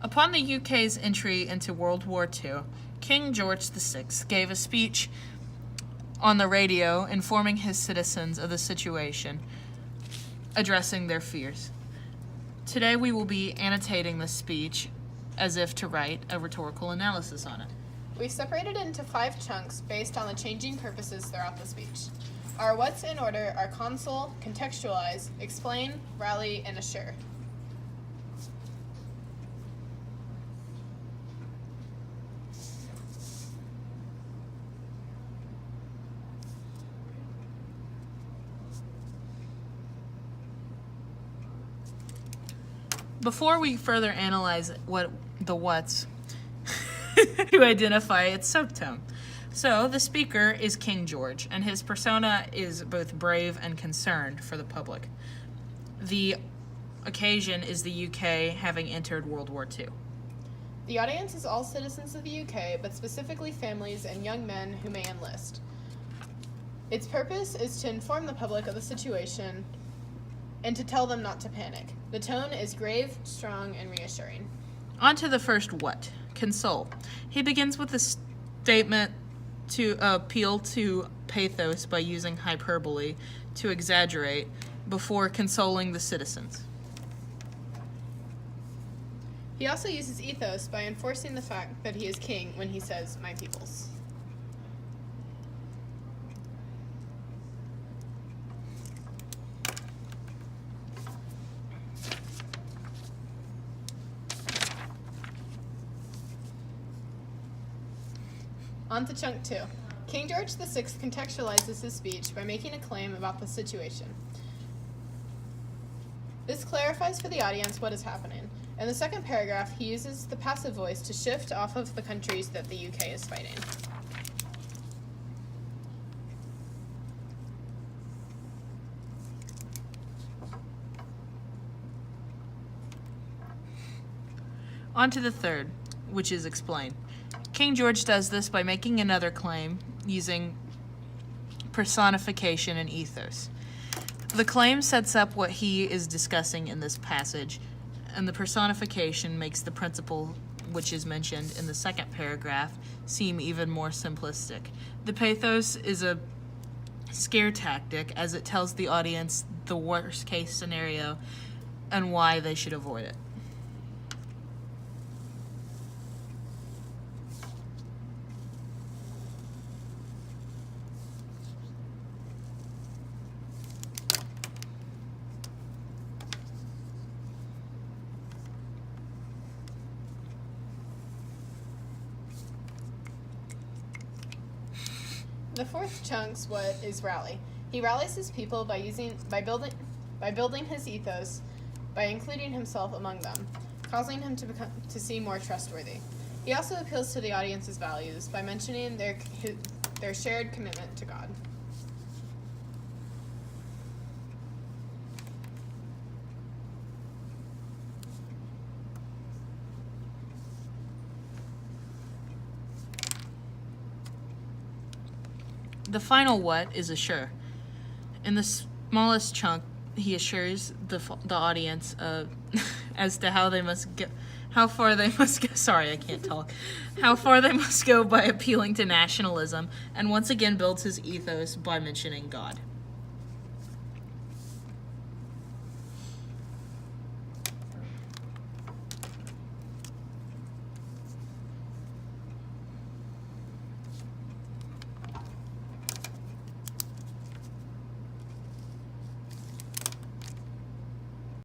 Upon the UK's entry into World War II, King George VI gave a speech on the radio informing his citizens of the situation, addressing their fears. Today we will be annotating this speech as if to write a rhetorical analysis on it. We separated it into 5 chunks based on the changing purposes throughout the speech. Our what's in order are console, contextualize, explain, rally, and assure. Before we further analyze what's to identify its subtone. So, the speaker is King George, and his persona is both brave and concerned for the public. The occasion is the UK having entered World War II. The audience is all citizens of the UK, but specifically families and young men who may enlist. Its purpose is to inform the public of the situation and to tell them not to panic. The tone is grave, strong, and reassuring. On to the first what, console. He begins with a statement to appeal to pathos by using hyperbole to exaggerate before consoling the citizens. He also uses ethos by enforcing the fact that he is king when he says, "my peoples." On to chunk 2. King George VI contextualizes his speech by making a claim about the situation. This clarifies for the audience what is happening. In the second paragraph, he uses the passive voice to shift off of the countries that the UK is fighting. On to the third, which is explain. King George does this by making another claim using personification and ethos. The claim sets up what he is discussing in this passage, and the personification makes the principle, which is mentioned in the second paragraph, seem even more simplistic. The pathos is a scare tactic as it tells the audience the worst case scenario and why they should avoid it. The fourth chunk's what is rally. He rallies his people by building his ethos, by including himself among them, causing him to seem more trustworthy. He also appeals to the audience's values by mentioning their shared commitment to God. The final what is assure. In the smallest chunk, he assures the audience as to how far they must go. Sorry, I can't talk. How far they must go by appealing to nationalism, and once again builds his ethos by mentioning God.